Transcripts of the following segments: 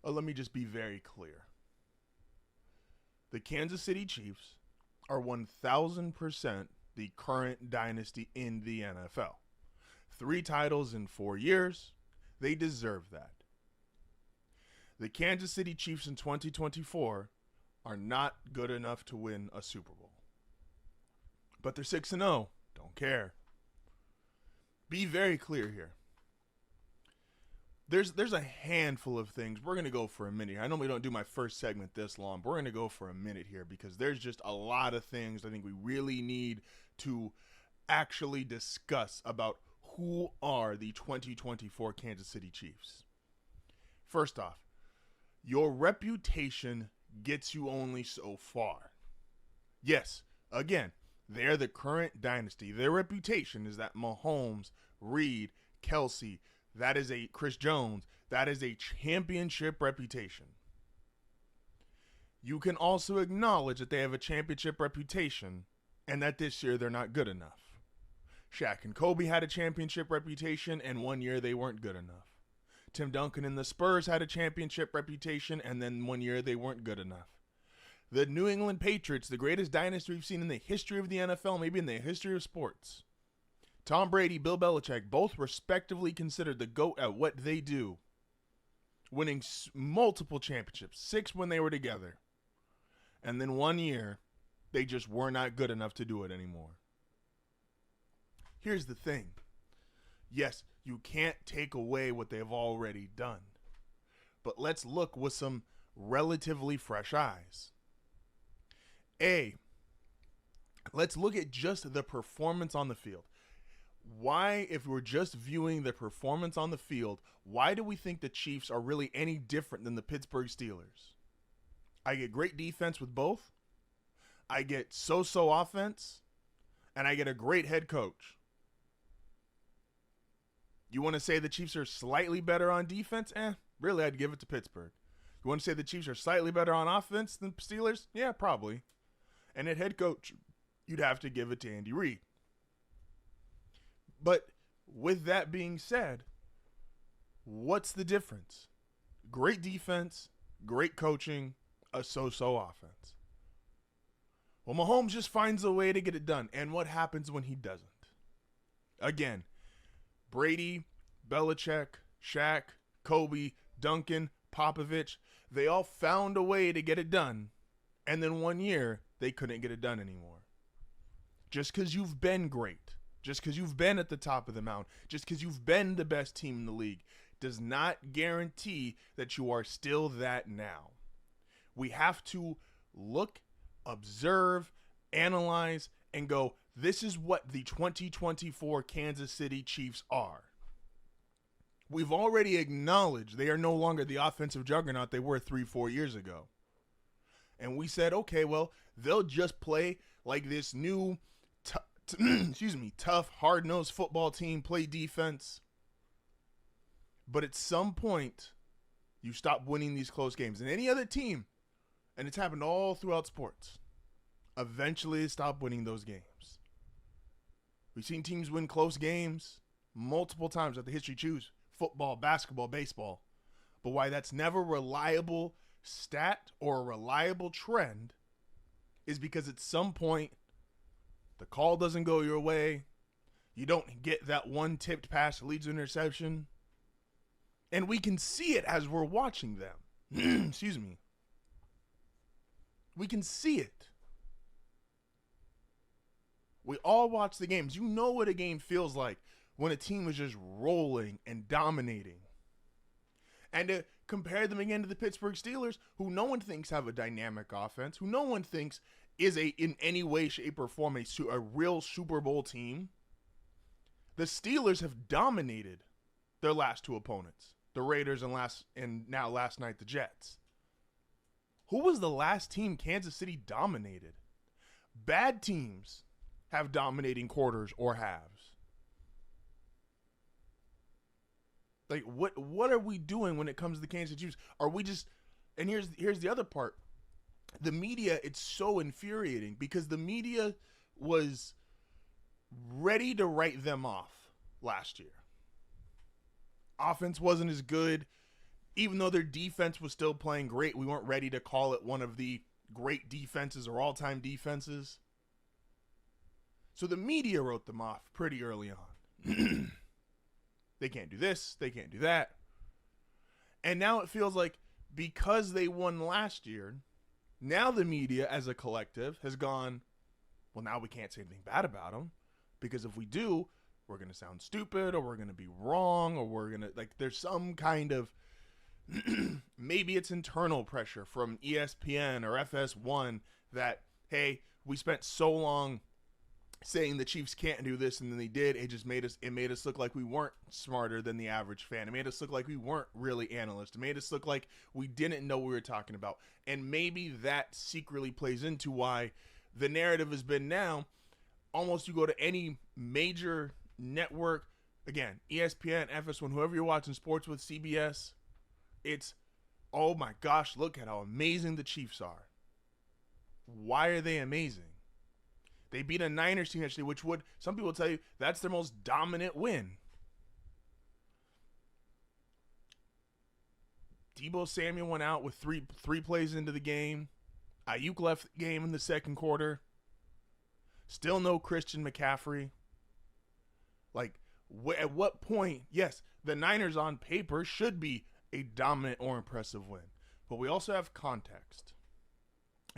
Let me just be very clear. The Kansas City Chiefs are 1,000% the current dynasty in the NFL. 3 titles in 4 years. They deserve that. The Kansas City Chiefs in 2024 are not good enough to win a Super Bowl. But they're 6-0. Don't care. Be very clear here. There's a handful of things. We're going to go for a minute. I normally don't do my first segment this long, but we're going to go for a minute here because there's just a lot of things I think we really need to actually discuss about who are the 2024 Kansas City Chiefs. First off, your reputation gets you only so far. Yes, again, they're the current dynasty. Their reputation is that Mahomes, Reed, Kelsey, that is a Chris Jones, that is a championship reputation. You can also acknowledge that they have a championship reputation and that this year they're not good enough. Shaq and Kobe had a championship reputation and one year they weren't good enough. Tim Duncan and the Spurs had a championship reputation and then one year they weren't good enough. The New England Patriots, the greatest dynasty we've seen in the history of the NFL, maybe in the history of sports. Tom Brady, Bill Belichick, both respectively considered the GOAT at what they do, winning multiple championships, 6 when they were together. And then one year, they just were not good enough to do it anymore. Here's the thing. Yes, you can't take away what they've already done. But let's look with some relatively fresh eyes. Let's look at just the performance on the field. Why, if we're just viewing the performance on the field, why do we think the Chiefs are really any different than the Pittsburgh Steelers? I get great defense with both. I get so-so offense. And I get a great head coach. You want to say the Chiefs are slightly better on defense? Really, I'd give it to Pittsburgh. You want to say the Chiefs are slightly better on offense than Steelers? Yeah, probably. And at head coach, you'd have to give it to Andy Reid. But with that being said, what's the difference? Great defense, great coaching, a so-so offense. Well, Mahomes just finds a way to get it done. And what happens when he doesn't? Again, Brady, Belichick, Shaq, Kobe, Duncan, Popovich, they all found a way to get it done. And then one year, they couldn't get it done anymore. Just because you've been great, just because you've been at the top of the mountain, just because you've been the best team in the league, does not guarantee that you are still that now. We have to look, observe, analyze, and go, this is what the 2024 Kansas City Chiefs are. We've already acknowledged they are no longer the offensive juggernaut they were 3-4 years ago. And we said, okay, well, they'll just play like this new tough, hard-nosed football team, play defense. But at some point, you stop winning these close games. And any other team, and it's happened all throughout sports, eventually stop winning those games. We've seen teams win close games multiple times that the history choose. Football, basketball, baseball. But why that's never a reliable stat or a reliable trend is because at some point, the call doesn't go your way. You don't get that one tipped pass that leads to interception. And we can see it as we're watching them. Excuse me. We can see it. We all watch the games. You know what a game feels like when a team is just rolling and dominating. And to compare them again to the Pittsburgh Steelers, who no one thinks have a dynamic offense, who no one thinks is in any way, shape, or form a real Super Bowl team. The Steelers have dominated their last 2 opponents, the Raiders and now last night the Jets. Who was the last team Kansas City dominated? Bad teams have dominating quarters or halves. Like, what are we doing when it comes to the Kansas City Chiefs? Are we just, and here's the other part. The media, it's so infuriating because the media was ready to write them off last year. Offense wasn't as good. Even though their defense was still playing great, we weren't ready to call it one of the great defenses or all-time defenses. So the media wrote them off pretty early on. They can't do this, they can't do that. And now it feels like because they won last year, now the media as a collective has gone, well, now we can't say anything bad about them, because if we do, we're going to sound stupid, or we're going to be wrong, or we're going to, like, there's some kind of, maybe it's internal pressure from ESPN or FS1 that, hey, we spent so long saying the Chiefs can't do this, and then they did. It made us look like we weren't smarter than the average fan. It made us look like we weren't really analysts. It made us look like we didn't know what we were talking about. And maybe that secretly plays into why the narrative has been now, almost you go to any major network, again, ESPN, FS1, whoever you're watching sports with, CBS, it's, oh my gosh, look at how amazing the Chiefs are. Why are they amazing? They beat a Niners team yesterday, which would, some people tell you, that's their most dominant win. Deebo Samuel went out with three plays into the game. Ayuk left the game in the second quarter. Still no Christian McCaffrey. Like, at what point, yes, the Niners on paper should be a dominant or impressive win. But we also have context.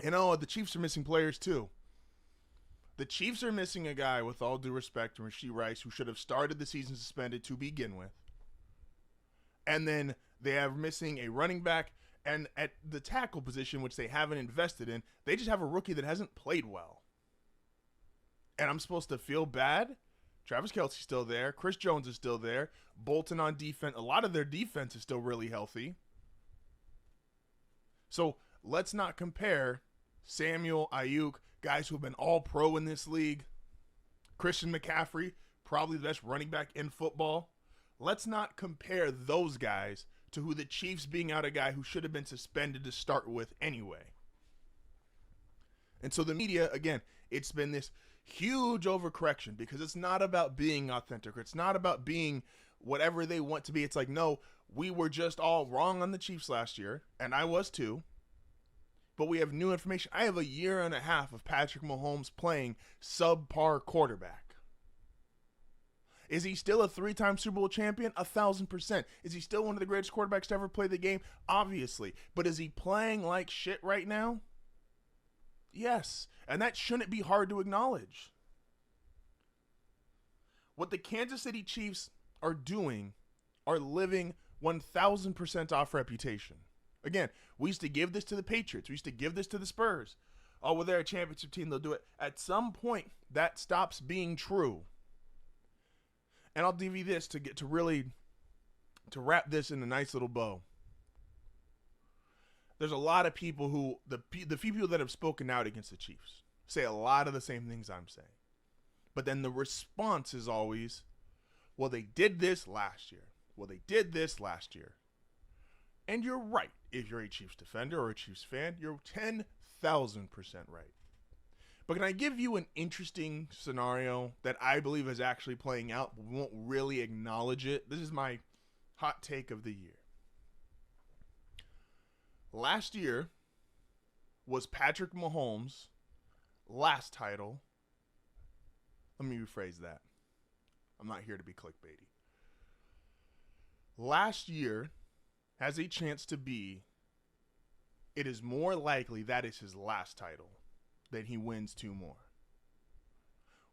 You know, the Chiefs are missing players too. The Chiefs are missing a guy, with all due respect, Rashee Rice, who should have started the season suspended to begin with. And then they are missing a running back, and at the tackle position, which they haven't invested in, they just have a rookie that hasn't played well. And I'm supposed to feel bad? Travis Kelce's still there. Chris Jones is still there. Bolton on defense. A lot of their defense is still really healthy. So let's not compare Samuel, Ayuk, guys who have been all pro in this league. Christian McCaffrey, probably the best running back in football. Let's not compare those guys to who the Chiefs being out a guy who should have been suspended to start with anyway. And so the media, again, it's been this huge overcorrection because it's not about being authentic. It's not about being whatever they want to be. It's like, no, we were just all wrong on the Chiefs last year, and I was too. But we have new information. I have a year and a half of Patrick Mahomes playing subpar quarterback. Is he still a 3-time Super Bowl champion? 1,000%. Is he still one of the greatest quarterbacks to ever play the game? Obviously. But is he playing like shit right now? Yes. And that shouldn't be hard to acknowledge. What the Kansas City Chiefs are doing are living 1,000% off reputation. Again, we used to give this to the Patriots. We used to give this to the Spurs. Oh, well, they're a championship team. They'll do it. At some point, that stops being true. And I'll give you this to wrap this in a nice little bow. There's a lot of people who, the few people that have spoken out against the Chiefs, say a lot of the same things I'm saying. But then the response is always, well, they did this last year. Well, they did this last year. And you're right. If you're a Chiefs defender or a Chiefs fan, you're 10,000% right. But can I give you an interesting scenario that I believe is actually playing out, but we won't really acknowledge it? This is my hot take of the year. Last year was Patrick Mahomes' last title. Let me rephrase that. I'm not here to be clickbaity. Last year has a chance to be, it is more likely that is his last title than he wins 2 more.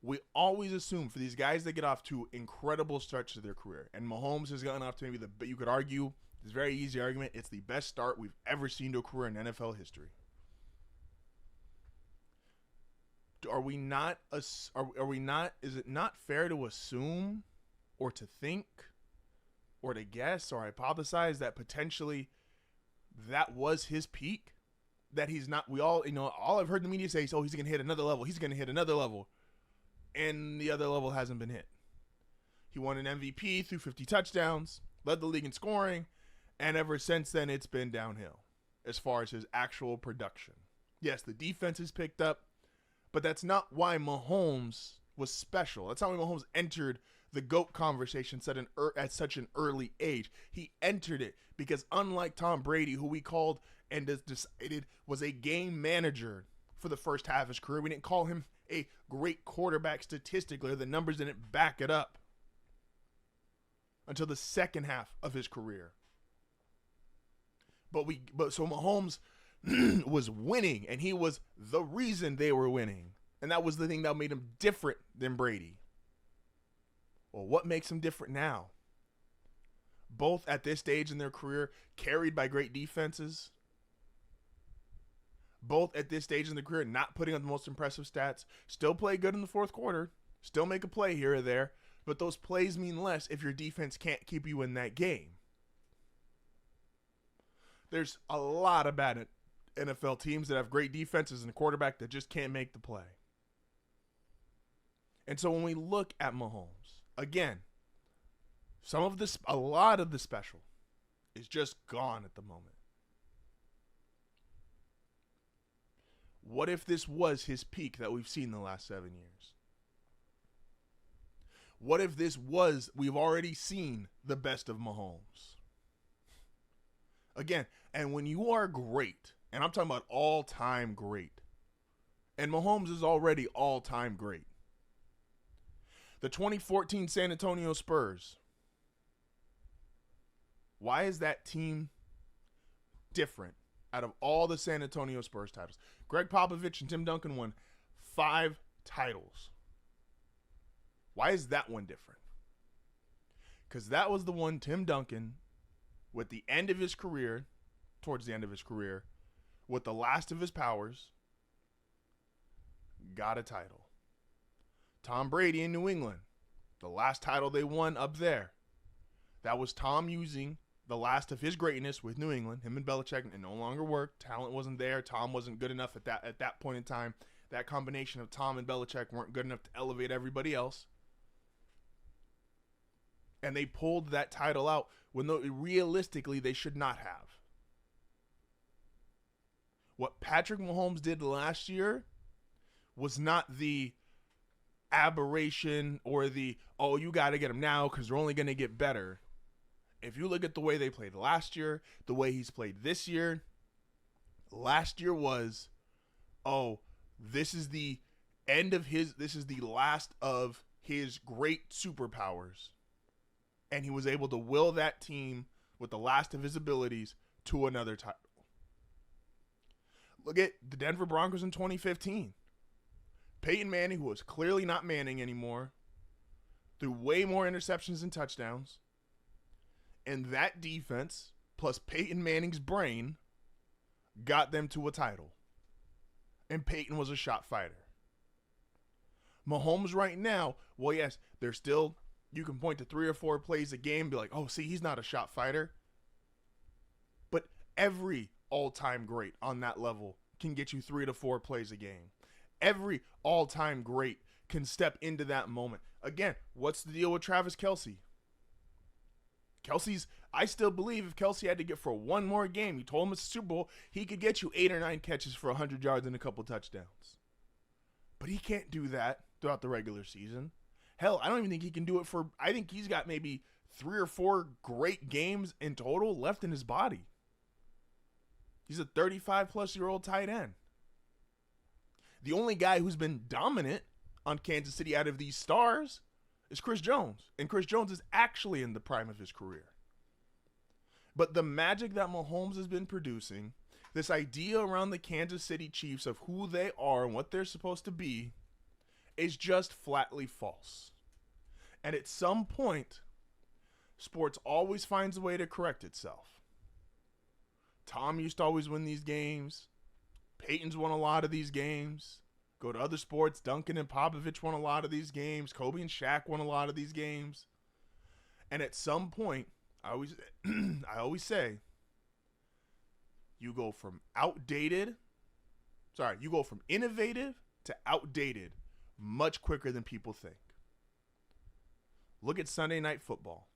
We always assume for these guys that get off to incredible starts to their career, and Mahomes has gotten off to maybe you could argue, it's a very easy argument, it's the best start we've ever seen to a career in NFL history. Is it not fair to assume or to think or to guess or hypothesize that potentially that was his peak? That he's not, all I've heard the media say is, oh, he's going to hit another level. He's going to hit another level. And the other level hasn't been hit. He won an MVP, threw 50 touchdowns, led the league in scoring, and ever since then it's been downhill as far as his actual production. Yes, the defense has picked up, but that's not why Mahomes was special. That's not why Mahomes entered the GOAT conversation at such an early age. He entered it because unlike Tom Brady, who we called and decided was a game manager for the first half of his career, we didn't call him a great quarterback statistically. The numbers didn't back it up until the second half of his career. But so Mahomes was winning, and he was the reason they were winning. And that was the thing that made him different than Brady. Well, what makes him different now? Both at this stage in their career, carried by great defenses. Both at this stage in their career, not putting up the most impressive stats. Still play good in the fourth quarter. Still make a play here or there. But those plays mean less if your defense can't keep you in that game. There's a lot of bad NFL teams that have great defenses and a quarterback that just can't make the play. And so when we look at Mahomes, again, a lot of the special is just gone at the moment. What if this was his peak that we've seen the last 7 years? What if we've already seen the best of Mahomes? Again, and when you are great, and I'm talking about all-time great, and Mahomes is already all-time great. The 2014 San Antonio Spurs. Why is that team different out of all the San Antonio Spurs titles? Greg Popovich and Tim Duncan won 5 titles. Why is that one different? Because that was the one Tim Duncan, with the end of his career, towards the end of his career, with the last of his powers, got a title. Tom Brady in New England, the last title they won up there. That was Tom using the last of his greatness with New England. Him and Belichick, it no longer worked. Talent wasn't there. Tom wasn't good enough at that point in time. That combination of Tom and Belichick weren't good enough to elevate everybody else. And they pulled that title out when realistically they should not have. What Patrick Mahomes did last year was not the aberration or you got to get him now because they're only going to get better. If you look at the way they played last year, the way he's played this year, last year was, this is the last of his great superpowers. And he was able to will that team with the last of his abilities to another title. Look at the Denver Broncos in 2015. Peyton Manning, who was clearly not Manning anymore, threw way more interceptions than touchdowns. And that defense, plus Peyton Manning's brain, got them to a title. And Peyton was a shot fighter. Mahomes right now, well, yes, they're still, you can point to 3 or 4 plays a game and be like, he's not a shot fighter. But every all-time great on that level can get you 3 to 4 plays a game. Every all-time great can step into that moment. Again, what's the deal with Travis Kelce? I still believe if Kelce had to get for one more game, you told him it's a Super Bowl, he could get you 8 or 9 catches for 100 yards and a couple touchdowns. But he can't do that throughout the regular season. Hell, I don't even think he can do it I think he's got maybe 3 or 4 great games in total left in his body. He's a 35-plus-year-old tight end. The only guy who's been dominant on Kansas City out of these stars is Chris Jones. And Chris Jones is actually in the prime of his career. But the magic that Mahomes has been producing, this idea around the Kansas City Chiefs of who they are and what they're supposed to be, is just flatly false. And at some point, sports always finds a way to correct itself. Tom used to always win these games. Peyton's won a lot of these games. Go to other sports. Duncan and Popovich won a lot of these games. Kobe and Shaq won a lot of these games. And at some point, I always say, you go from innovative to outdated much quicker than people think. Look at Sunday Night Football.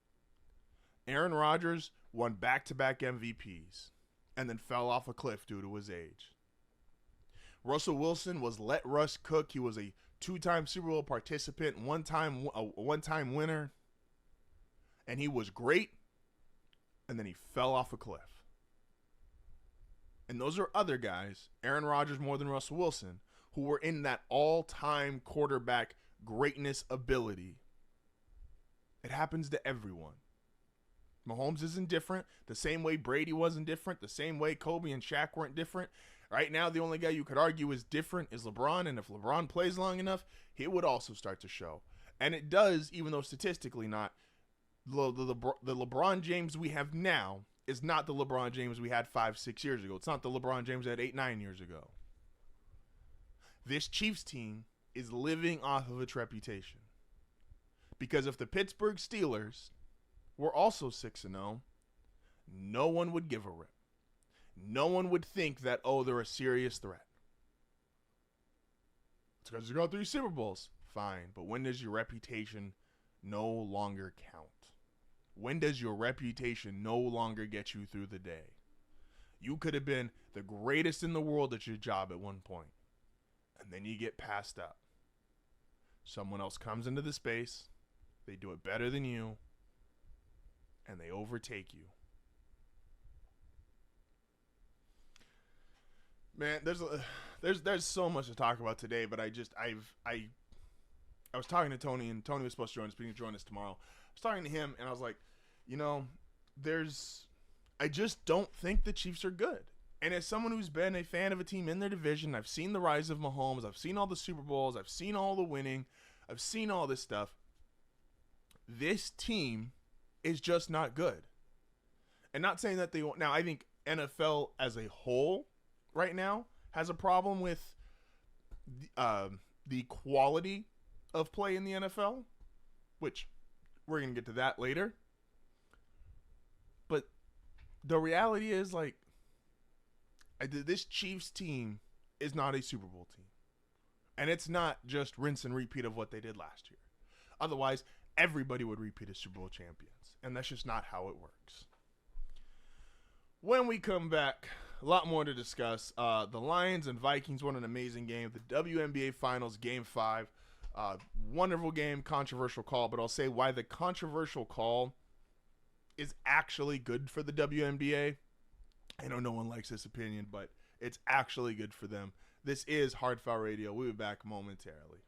Aaron Rodgers won back-to-back MVPs and then fell off a cliff due to his age. Russell Wilson was let Russ cook. He was a two-time Super Bowl participant, one-time winner, and he was great, and then he fell off a cliff. And those are other guys, Aaron Rodgers more than Russell Wilson, who were in that all-time quarterback greatness ability. It happens to everyone. Mahomes isn't different. The same way Brady wasn't different. The same way Kobe and Shaq weren't different. Right now, the only guy you could argue is different is LeBron. And if LeBron plays long enough, he would also start to show. And it does, even though statistically not. The LeBron James we have now is not the LeBron James we had 5-6 years ago. It's not the LeBron James we had 8-9 years ago. This Chiefs team is living off of its reputation. Because if the Pittsburgh Steelers were also 6-0, no one would give a rip. No one would think that, oh, they're a serious threat. It's because they got 3 Super Bowls. Fine, but when does your reputation no longer count? When does your reputation no longer get you through the day? You could have been the greatest in the world at your job at one point, and then you get passed up. Someone else comes into the space, they do it better than you, and they overtake you. Man, there's so much to talk about today, but I was talking to Tony, and Tony was supposed to join us tomorrow. I was talking to him, and I was like, I just don't think the Chiefs are good. And as someone who's been a fan of a team in their division, I've seen the rise of Mahomes, I've seen all the Super Bowls, I've seen all the winning, I've seen all this stuff. This team is just not good. And not saying that they won't. Now, I think NFL as a whole right now has a problem with the quality of play in the NFL, which we're going to get to that later. But the reality is, this Chiefs team is not a Super Bowl team. And it's not just rinse and repeat of what they did last year. Otherwise, everybody would repeat as Super Bowl champions. And that's just not how it works. When we come back, a lot more to discuss. The Lions and Vikings won an amazing game. The WNBA Finals, Game 5. Wonderful game, controversial call. But I'll say why the controversial call is actually good for the WNBA. I know no one likes this opinion, but it's actually good for them. This is HardFoul Radio. We'll be back momentarily.